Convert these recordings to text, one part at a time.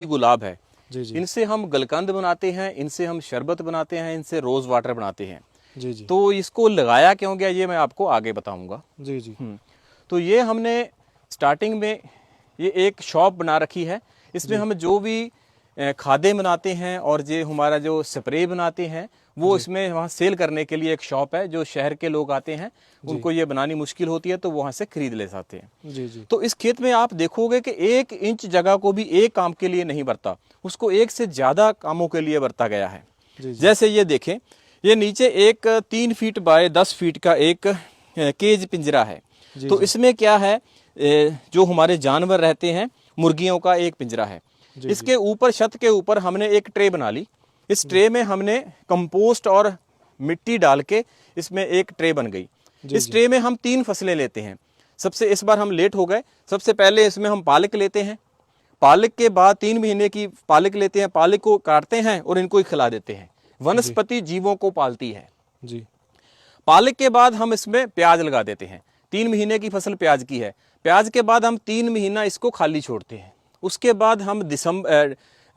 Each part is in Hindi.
गुलाब है, जी जी इनसे हम गलकंद बनाते हैं, इनसे हम शरबत बनाते हैं, इनसे रोज़ वाटर बनाते हैं। जी जी तो इसको लगाया क्यों गया ये मैं आपको आगे बताऊंगा। जी जी तो ये हमने स्टार्टिंग में ये एक शॉप बना रखी है। इसमें हम जो भी खादें बनाते हैं और ये हमारा जो स्प्रे बनाते हैं वो इसमें वहाँ सेल करने के लिए एक शॉप है। जो शहर के लोग आते हैं उनको ये बनानी मुश्किल होती है तो वहाँ से खरीद ले जाते हैं। जी जी तो इस खेत में आप देखोगे कि 1 इंच जगह को भी एक काम के लिए नहीं बरता, उसको एक से ज़्यादा कामों के लिए बरता गया है। जी जी जैसे ये देखें, ये नीचे एक 3 फीट बाय 10 फीट का एक केज पिंजरा है। जी तो जी इसमें क्या है, जो हमारे जानवर रहते हैं मुर्गियों का एक पिंजरा है। जी इसके ऊपर छत के ऊपर हमने एक ट्रे बना ली। इस ट्रे में हमने कंपोस्ट और मिट्टी डाल के इसमें एक ट्रे बन गई। इस ट्रे में हम 3 फसलें लेते हैं। सबसे इस बार हम लेट हो गए। सबसे पहले इसमें हम पालक लेते हैं। पालक के बाद 3 महीने की पालक लेते हैं। पालक को काटते हैं और इनको ही खिला देते हैं। वनस्पति जीवों को पालती है। जी पालक के बाद हम इसमें प्याज लगा देते हैं। 3 महीने की फसल प्याज की है। प्याज के बाद हम 3 महीना इसको खाली छोड़ते हैं। उसके बाद हम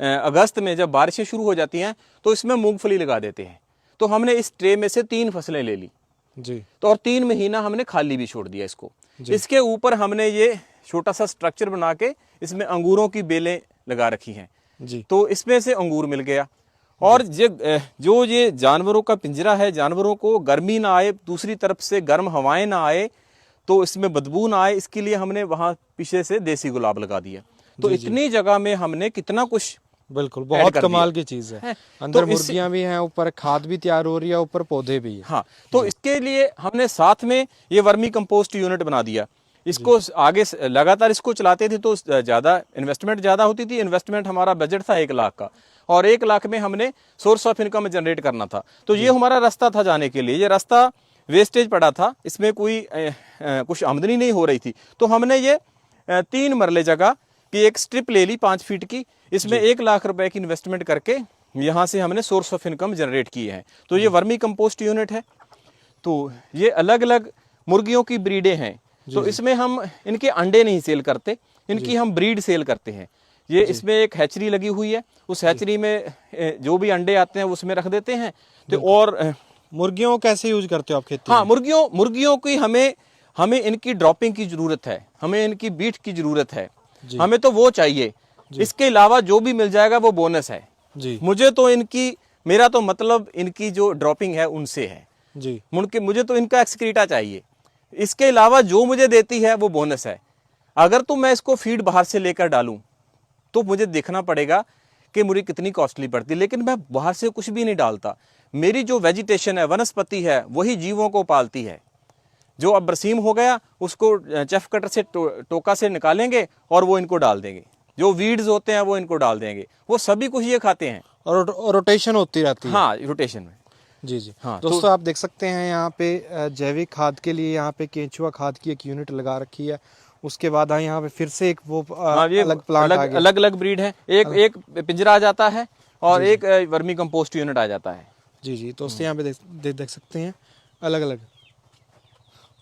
अगस्त में जब बारिशें शुरू हो जाती हैं तो इसमें मूंगफली लगा देते हैं। तो हमने इस ट्रे में से 3 फसलें ले ली। जी तो और 3 महीना हमने खाली भी छोड़ दिया इसको। इसके ऊपर हमने ये छोटा सा स्ट्रक्चर बना के इसमें अंगूरों की बेलें लगा रखी हैं। जी तो इसमें से अंगूर मिल गया। और जो ये जानवरों का पिंजरा है, जानवरों को गर्मी ना आए, दूसरी तरफ से गर्म हवाएं ना आए, तो इसमें बदबू ना आए, इसके लिए हमने वहाँ पीछे से देसी गुलाब लगा दिया। तो इतनी जगह में हमने कितना कुछ बिल्कुल, बहुत कमाल की चीज है। अंदर तो मुर्गियां भी हैं, ऊपर खाद भी तैयार हो रही है, ऊपर पौधे भी हैं। हाँ, तो इसके लिए हमने साथ में ये वर्मी कंपोस्ट यूनिट बना दिया। इसको आगे लगातार इसको चलाते थे तो ज़्यादा इन्वेस्टमेंट ज़्यादा होती थी। इन्वेस्टमेंट हमारा बजट था 1 लाख का, और 1 लाख में हमने सोर्स ऑफ इनकम जनरेट करना था। तो ये हमारा रास्ता था जाने के लिए। ये रास्ता वेस्टेज पड़ा था, इसमें कोई कुछ आमदनी नहीं हो रही थी। तो हमने ये 3 मरले जगह की एक स्ट्रिप ले ली 5 फीट की। इसमें 1 लाख रुपए की इन्वेस्टमेंट करके यहाँ से हमने सोर्स ऑफ इनकम जनरेट किए हैं। तो ये वर्मी कंपोस्ट यूनिट है। तो ये अलग अलग मुर्गियों की ब्रीडें हैं। तो इसमें हम इनके अंडे नहीं सेल करते, इनकी हम ब्रीड सेल करते हैं। ये इसमें एक हैचरी लगी हुई है। उस हैचरी में जो भी अंडे आते हैं उसमें रख देते हैं। तो और मुर्गियों को कैसे यूज करते हो आप खेती हाँ, में? मुर्गियों की हमें इनकी ड्रॉपिंग की जरूरत है, हमें इनकी बीट की जरूरत है, हमें तो वो चाहिए। इसके अलावा जो भी मिल जाएगा वो बोनस है जी मेरा तो मतलब इनकी जो ड्रॉपिंग है उनसे है जी मुझे तो इनका एक्सक्रीटा चाहिए। इसके अलावा जो मुझे देती है वो बोनस है। अगर तो मैं इसको फीड बाहर से लेकर डालूं तो मुझे देखना पड़ेगा कि मुझे कितनी कॉस्टली पड़ती है, लेकिन मैं बाहर से कुछ भी नहीं डालता। मेरी जो वेजिटेशन है, वनस्पति है, वही जीवों को पालती है। जो अब बरसीम हो गया उसको चेफ कटर से टोका से निकालेंगे और वो इनको डाल देंगे। जो वीड्स होते हैं वो इनको डाल देंगे। वो सभी कुछ ये खाते हैं और रोटेशन होती रहती है। हाँ, रोटेशन में। जी जी हाँ, दोस्तों आप देख सकते हैं यहाँ पे जैविक खाद के लिए यहाँ पे केंचुआ खाद की एक यूनिट लगा रखी है। उसके बाद यहाँ पे फिर से एक वो अलग प्लांट आ गया। अलग अलग ब्रीड है। एक पिंजरा आ जाता है और एक वर्मी कंपोस्ट यूनिट आ जाता है। जी जी दोस्तों यहाँ पे देख सकते हैं अलग अलग।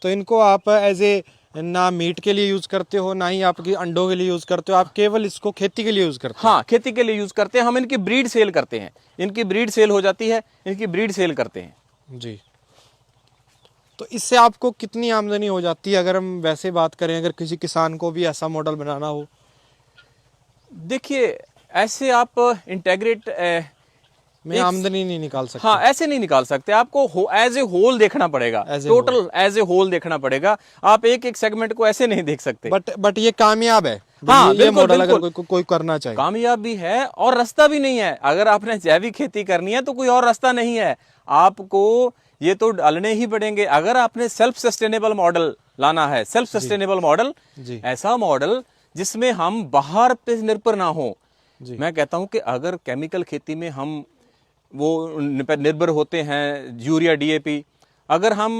तो इनको आप एज ए ना मीट के लिए यूज करते हो, ना ही आपकी अंडों के लिए यूज करते हो, आप केवल इसको खेती के लिए यूज करते हो? हाँ, खेती के लिए यूज करते हैं। हम इनकी ब्रीड सेल करते हैं। इनकी ब्रीड सेल हो जाती है, इनकी ब्रीड सेल करते हैं। जी। तो इससे आपको कितनी आमदनी हो जाती है अगर हम वैसे बात करें, अगर किसी किसान को भी ऐसा मॉडल बनाना हो? देखिए, ऐसे आप इंटेग्रेट में आमदनी नहीं निकाल सकते। हाँ, ऐसे नहीं निकाल सकते। आपको एज ए होल देखना पड़ेगा, टोटल एज ए होल देखना पड़ेगा। आप एक एक सेगमेंट को ऐसे नहीं देख सकते। बट ये कामयाब है। हाँ, ये मॉडल अगर कोई करना चाहे, कामयाब भी है और रास्ता भी नहीं है। अगर आपने जैविक खेती करनी है तो कोई और रास्ता नहीं है, आपको ये तो डालने ही पड़ेंगे। अगर आपने सेल्फ सस्टेनेबल मॉडल लाना है, सेल्फ सस्टेनेबल मॉडल, ऐसा मॉडल जिसमें हम बाहर पे निर्भर ना हो। मैं कहता हूं कि अगर केमिकल खेती में हम वो निर्भर होते हैं, यूरिया, डीएपी, अगर हम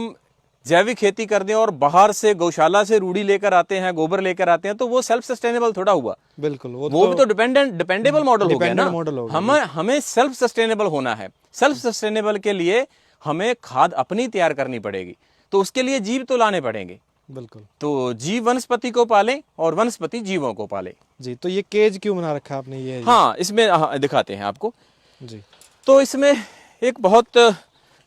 जैविक खेती कर दें और बाहर से गौशाला से रूढ़ी लेकर आते हैं, गोबर लेकर आते हैं, तो वो सेल्फ सस्टेनेबल थोड़ा हुआ। बिल्कुल, वो भी तो डिपेंडेबल मॉडल हो गया ना। हमें सेल्फ सस्टेनेबल होना है। सेल्फ सस्टेनेबल के लिए हमें खाद अपनी तैयार करनी पड़ेगी। तो उसके लिए जीव तो लाने पड़ेंगे। बिल्कुल। तो जीव वनस्पति को पालें और वनस्पति जीवों को पाले। जी, तो ये केज क्यों बना रखा है आपने ये? हाँ, इसमें दिखाते हैं आपको। जी तो इसमें एक बहुत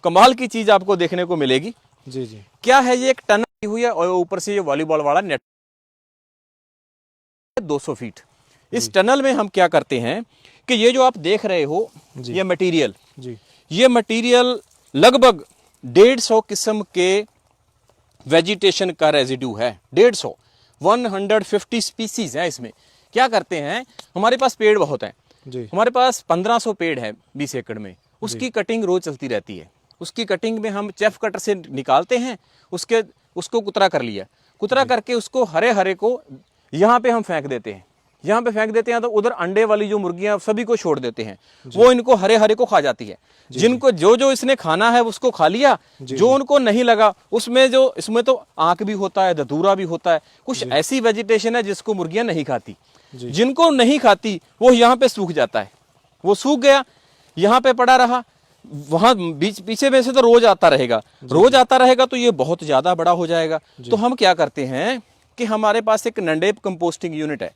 कमाल की चीज आपको देखने को मिलेगी। जी जी क्या है, ये एक टनल की हुई है और ऊपर से ये वॉलीबॉल वाला नेट 200 फीट। इस टनल में हम क्या करते हैं कि ये जो आप देख रहे हो जी। ये मटेरियल, जी ये मटेरियल लगभग 150 किस्म के वेजिटेशन का रेजिड्यू है। 150 स्पीसीज है इसमें। क्या करते हैं, हमारे पास पेड़ बहुत हैं, जी हमारे पास 1500 पेड़ है 20 एकड़ में, उसकी कटिंग रोज चलती रहती है। उसकी कटिंग में हम चेफ कटर से निकालते हैं, उसको कुतरा कर लिया, कुतरा करके उसको हरे हरे को यहाँ पे हम फेंक देते हैं। यहाँ पे फेंक देते हैं तो उधर अंडे वाली जो मुर्गियां सभी को छोड़ देते हैं, वो इनको हरे हरे को खा जाती है। जिनको जो जो इसने खाना है उसको खा लिया, जो उनको नहीं लगा उसमें जो इसमें तो आंख भी होता है, धतूरा भी होता है, कुछ ऐसी वेजिटेशन है जिसको मुर्गियां नहीं खाती। जिनको नहीं खाती वो यहाँ पे सूख जाता है, वो सूख गया, यहाँ पे पड़ा रहा, वहां बीच पीछे में से तो रोज आता रहेगा, रोज आता रहेगा तो ये बहुत ज्यादा बड़ा हो जाएगा। तो हम क्या करते हैं कि हमारे पास एक नंडेप कंपोस्टिंग यूनिट है,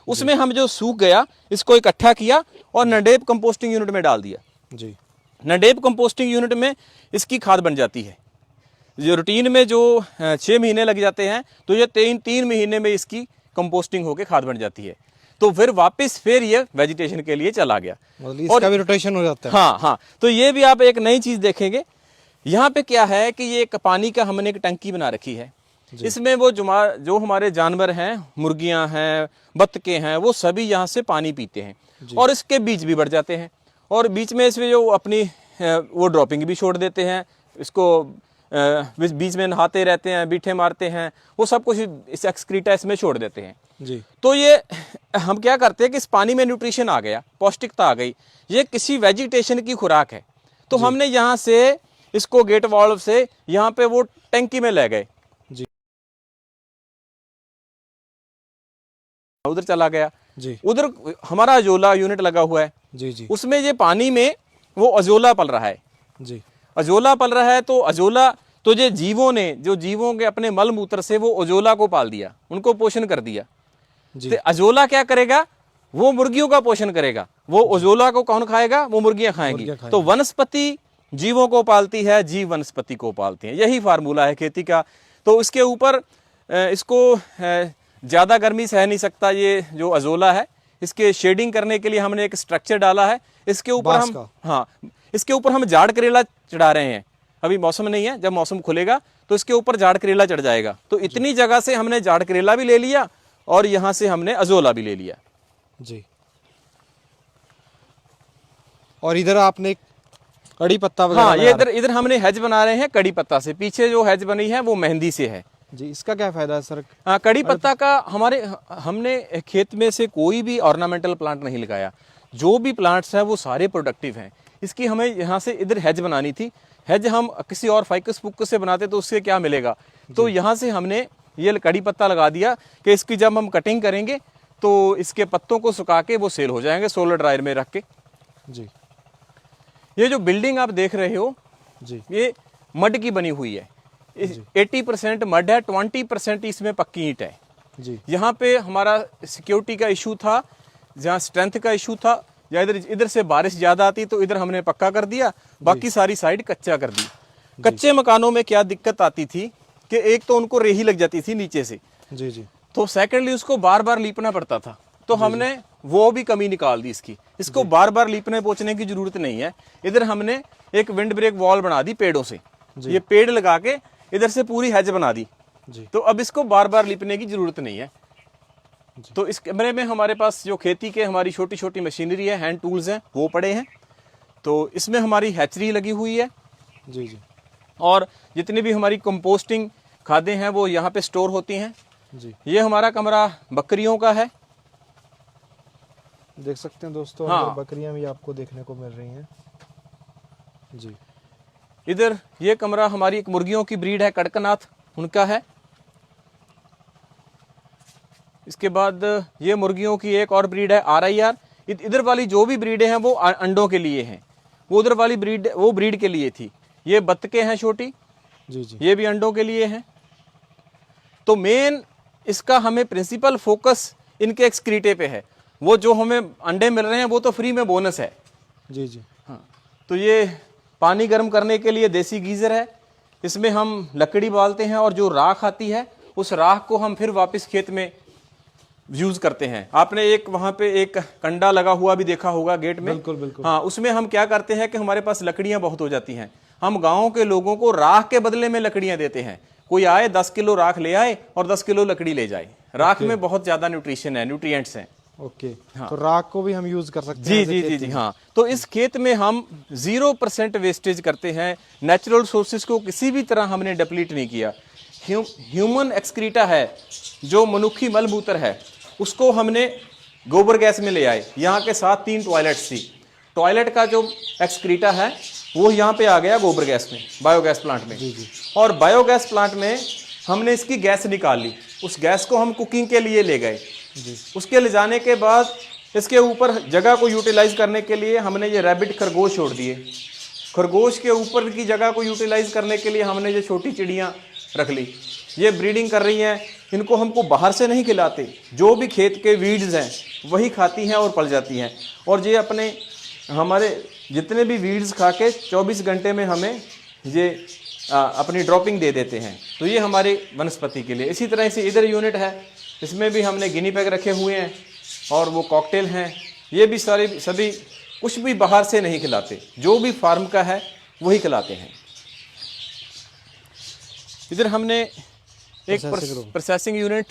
उसमें हम जो सूख गया इसको इकट्ठा किया और नंडेप कंपोस्टिंग यूनिट में डाल दिया। जी नंडेप कंपोस्टिंग यूनिट में इसकी खाद बन जाती है। जो रूटीन में जो 6 महीने लग जाते हैं, तो ये 3 महीने में इसकी कंपोस्टिंग होकर खाद बन जाती है। तो फिर ये वेजिटेशन के लिए चला गया, मतलब इसका भी रोटेशन हो जाता है। हाँ हाँ। तो ये भी आप एक नई चीज देखेंगे। यहाँ पे क्या है कि ये एक पानी का हमने एक टंकी बना रखी है, इसमें वो जो हमारे जानवर हैं, मुर्गियां हैं, बत्तखे हैं, वो सभी यहाँ से पानी पीते हैं और इसके बीज भी बढ़ जाते हैं। और बीच में इसमें जो अपनी वो ड्रॉपिंग भी छोड़ देते हैं, इसको बीच में नहाते रहते हैं, बीठे मारते हैं, वो सब कुछ इस एक्सक्रीटा इसमें छोड़ देते हैं। जी तो ये हम क्या करते हैं कि इस पानी में न्यूट्रिशन आ गया, पौष्टिकता आ गई, ये किसी वेजिटेशन की खुराक है। तो हमने यहाँ से इसको गेट वाल्व से यहाँ पे वो टंकी में ले गए, जी उधर चला गया। जी उधर हमारा अजोला यूनिट लगा हुआ है, जी जी उसमें ये पानी में वो अजोला पल रहा है। जी अजोला पल रहा है तो अजोला तो ये जीवों के अपने मल मूत्र से वो अजोला को पाल दिया, उनको पोषण कर दिया। जी तो अजोला क्या करेगा, वो मुर्गियों का पोषण करेगा। वो अजोला को कौन खाएगा, वो मुर्गियां खाएंगी। तो वनस्पति जीवों को पालती है, जीव वनस्पति को पालते हैं, यही फार्मूला है खेती का। तो इसके ऊपर इसको ज्यादा गर्मी सह नहीं सकता ये जो अजोला है, इसके शेडिंग करने के लिए हमने एक स्ट्रक्चर डाला है। इसके ऊपर हम इसके ऊपर हम जाड़ करेला चढ़ा रहे हैं। अभी मौसम नहीं है, जब मौसम खुलेगा तो इसके ऊपर जाड़ करेला चढ़ जाएगा। तो इतनी जगह से हमने जाड़ करेला भी ले लिया और यहां से हमने अजोला भी ले लिया। जी और इधर आपने कड़ी पत्ता वगैरह हाँ, ये इधर हमने हेज बना रहे हैं कड़ी पत्ता से। पीछे जो हेज बनी है वो मेहंदी से है। जी, इसका क्या फायदा है सर? हाँ, कड़ी पत्ता का हमने खेत में से कोई भी ऑर्नामेंटल प्लांट नहीं लगाया, जो भी प्लांट्स हैं वो सारे प्रोडक्टिव हैं। इसकी हमें यहाँ से इधर हेज बनानी थी। हेज हम किसी और फाइकस फुकस से बनाते तो उससे क्या मिलेगा, तो यहाँ से हमने ये कड़ी पत्ता लगा दिया कि इसकी जब हम कटिंग करेंगे तो इसके पत्तों को सुखा के वो सेल हो जाएंगे सोलर ड्रायर में रख के। जी ये जो बिल्डिंग आप देख रहे हो जी ये मड की बनी हुई है। 80% मड है, 20% इसमें पक्की ईंट है। जी यहाँ पे हमारा सिक्योरिटी का इशू था, जहाँ स्ट्रेंथ का इशू था, या इधर से बारिश ज्यादा आती तो इधर हमने पक्का कर दिया, बाकी सारी साइड कच्चा कर दी। कच्चे मकानों में क्या दिक्कत आती थी कि एक तो उनको रेही लग जाती थी नीचे से, जी जी तो सेकेंडली उसको बार बार लीपना पड़ता था। तो हमने वो भी कमी निकाल दी इसकी, इसको बार बार लीपने पोछने की जरूरत नहीं है। इधर हमने एक विंड ब्रेक वॉल बना दी पेड़ों से, ये पेड़ लगा के इधर से पूरी हेज बना दी। तो अब इसको बार बार लीपने की जरूरत नहीं है। तो इस कमरे में हमारे पास जो खेती के हमारी छोटी छोटी मशीनरी है, हैंड टूल्स हैं, वो पड़े हैं। तो इसमें हमारी हैचरी लगी हुई है। जी जी और जितनी भी हमारी कंपोस्टिंग खादें हैं वो यहाँ पे स्टोर होती हैं। जी ये हमारा कमरा बकरियों का है। देख सकते हैं दोस्तों, हाँ। अंदर बकरियां भी आपको देखने को मिल रही हैं। जी इधर ये कमरा हमारी एक मुर्गियों की ब्रीड है, कड़कनाथ, उनका है। इसके बाद ये मुर्गियों की एक और ब्रीड है RIR। इधर वाली जो भी ब्रीडें हैं वो अंडों के लिए हैं, वो उधर वाली ब्रीड वो ब्रीड के लिए थी। ये बत्तखें हैं छोटी, जी जी ये भी अंडों के लिए हैं। तो मेन इसका हमें प्रिंसिपल फोकस इनके एक्सक्रीटे पे है। वो जो हमें अंडे मिल रहे हैं वो तो फ्री में बोनस है। जी जी। हाँ, तो ये पानी गर्म करने के लिए देसी गीज़र है, इसमें हम लकड़ी बालते हैं और जो राख आती है उस राख को हम फिर वापस खेत में यूज करते हैं। आपने एक वहां पे एक कंडा लगा हुआ भी देखा होगा गेट में। बिल्कुल बिल्कुल। हाँ, उसमें हम क्या करते हैं कि हमारे पास लकड़ियां बहुत हो जाती हैं, हम गाँव के लोगों को राख के बदले में लकड़ियां देते हैं। कोई आए 10 किलो राख ले आए और 10 किलो लकड़ी ले जाए। राख में बहुत ज्यादा न्यूट्रिशन है, न्यूट्रिएंट्स हैं। ओके। तो राख को भी हम यूज कर सकते जी हैं। जी जी जी हाँ। तो इस खेत में हम 0% वेस्टेज करते हैं। नेचुरल सोर्सेज को किसी भी तरह हमने डिप्लीट नहीं किया। ह्यूमन एक्सक्रीटा है जो मनुक्खी मलमूत्र है, उसको हमने गोबर गैस में ले आए। यहाँ के साथ 3 टॉयलेट्स थी, टॉयलेट का जो एक्सक्रीटा है वो यहाँ पे आ गया गोबर गैस में, बायोगैस प्लांट में। जी जी। और बायोगैस प्लांट में हमने इसकी गैस निकाल ली, उस गैस को हम कुकिंग के लिए ले गए। उसके ले जाने के बाद इसके ऊपर जगह को यूटिलाइज करने के लिए हमने ये रैबिट खरगोश छोड़ दिए। खरगोश के ऊपर की जगह को यूटिलाइज करने के लिए हमने ये छोटी चिड़ियाँ रख ली। ये ब्रीडिंग कर रही हैं, इनको हमको बाहर से नहीं खिलाते, जो भी खेत के वीड्स हैं वही खाती हैं और पल जाती हैं। और ये अपने हमारे जितने भी वीड्स खा के 24 घंटे में हमें ये अपनी ड्रॉपिंग दे देते हैं। तो ये हमारे वनस्पति के लिए। इसी तरह से इधर यूनिट है, इसमें भी हमने गिनी पैग रखे हुए हैं और वो कॉकटेल हैं। ये भी सारे सभी कुछ भी बाहर से नहीं खिलाते, जो भी फार्म का है वही खिलाते हैं। इधर हमने एक प्रोसेसिंग यूनिट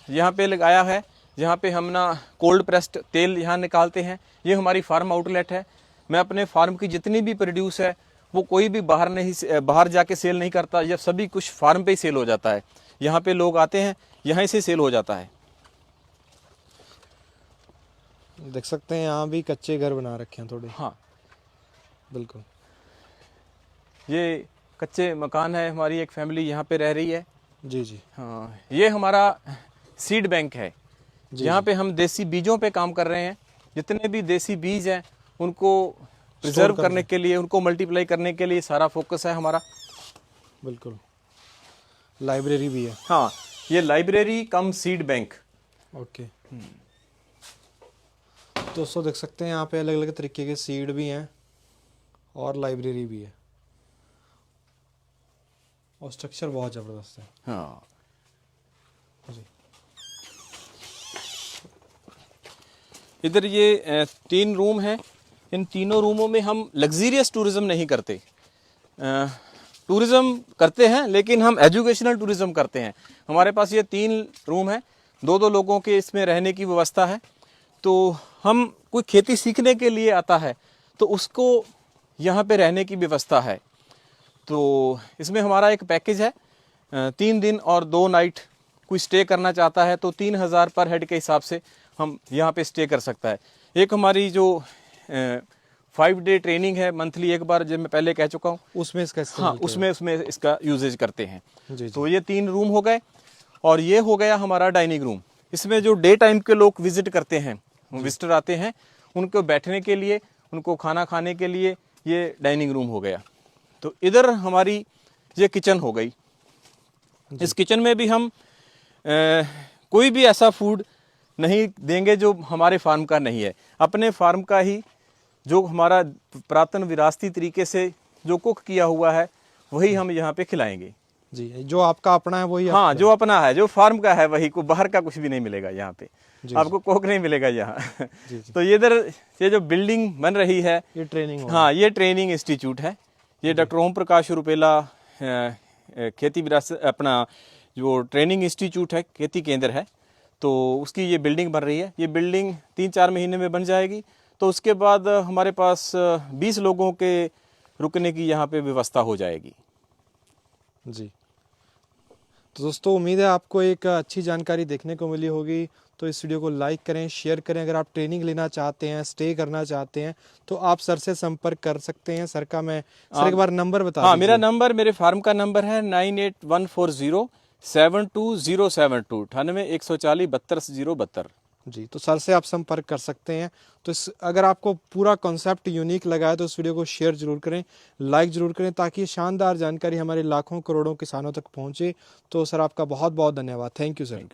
यहाँ पे लगाया है, जहाँ पे हम ना कोल्ड प्रेस्ड तेल यहाँ निकालते हैं। ये हमारी फार्म आउटलेट है। मैं अपने फार्म की जितनी भी प्रोड्यूस है वो कोई भी बाहर जाके सेल नहीं करता, ये सभी कुछ फार्म पे ही सेल हो जाता है। यहाँ पे लोग आते हैं, यहाँ से सेल हो जाता है। देख सकते हैं यहाँ भी कच्चे घर बना रखे हैं थोड़े। हाँ बिल्कुल। ये कच्चे मकान है, हमारी एक फैमिली यहाँ पे रह रही है। जी जी। हाँ, ये हमारा सीड बैंक है, यहाँ पे हम देसी बीजों पे काम कर रहे हैं। जितने भी देसी बीज हैं उनको प्रिजर्व करने के लिए, उनको मल्टीप्लाई करने के लिए सारा फोकस है हमारा। बिल्कुल। लाइब्रेरी भी है। हाँ, ये लाइब्रेरी कम सीड बैंक। ओके। दोस्तों देख सकते हैं यहाँ पे अलग अलग तरीके के सीड भी हैं और लाइब्रेरी भी है और स्ट्रक्चर बहुत ज़बरदस्त है। हाँ जी। इधर ये 3 रूम हैं। इन तीनों रूमों में हम लग्जीरियस टूरिज्म नहीं करते। टूरिज्म करते हैं लेकिन हम एजुकेशनल टूरिज्म करते हैं। हमारे पास ये 3 रूम हैं, 2-2 लोगों के इसमें रहने की व्यवस्था है। तो हम कोई खेती सीखने के लिए आता है तो उसको यहाँ पे रहने की व्यवस्था है। तो इसमें हमारा एक पैकेज है, 3 दिन और 2 नाइट। कोई स्टे करना चाहता है तो 3000 पर हेड के हिसाब से हम यहाँ पे स्टे कर सकता है। एक हमारी जो 5 डे ट्रेनिंग है मंथली, एक बार, जब मैं पहले कह चुका हूँ, उसमें इसका हाँ उसमें इसका यूजेज करते हैं। जी। तो ये 3 रूम हो गए और ये हो गया हमारा डाइनिंग रूम। इसमें जो डे टाइम के लोग विजिट करते हैं, विजिटर आते हैं, उनको बैठने के लिए, उनको खाना खाने के लिए ये डाइनिंग रूम हो गया। तो इधर हमारी ये किचन हो गई। इस किचन में भी हम कोई भी ऐसा फूड नहीं देंगे जो हमारे फार्म का नहीं है। अपने फार्म का ही जो हमारा पुरातन विरासती तरीके से जो कुक किया हुआ है वही हम यहाँ पे खिलाएंगे। जी, जो आपका अपना है वही। हाँ, जो अपना है, जो फार्म का है वही, को बाहर का कुछ भी नहीं मिलेगा यहाँ पे। आपको कोक नहीं मिलेगा यहाँ। तो ये इधर ये जो बिल्डिंग बन रही है, ये ट्रेनिंग, हाँ ये ट्रेनिंग इंस्टीट्यूट है। ये डॉक्टर ओम प्रकाश रुपेला खेती विरासत अपना जो ट्रेनिंग इंस्टीट्यूट है, खेती केंद्र है, तो उसकी ये बिल्डिंग बन रही है। ये बिल्डिंग 3-4 महीने में बन जाएगी। तो उसके बाद हमारे पास 20 लोगों के रुकने की यहाँ पे व्यवस्था हो जाएगी। जी। तो दोस्तों उम्मीद है आपको एक अच्छी जानकारी देखने को मिली होगी। तो इस वीडियो को लाइक करें, शेयर करें। अगर आप ट्रेनिंग लेना चाहते हैं, स्टे करना चाहते हैं तो आप सर से संपर्क कर सकते हैं। सर का मैं सर एक बार नंबर बता। हाँ, मेरा नंबर, मेरे फार्म का नंबर है 9814072072 981442 जी। तो सर से आप संपर्क कर सकते हैं। तो अगर आपको पूरा कॉन्सेप्ट यूनिक लगा है तो इस वीडियो को शेयर जरूर करें, लाइक जरूर करें, ताकि शानदार जानकारी हमारे लाखों करोड़ों किसानों तक पहुंचे। तो सर आपका बहुत बहुत धन्यवाद। Thank you sir.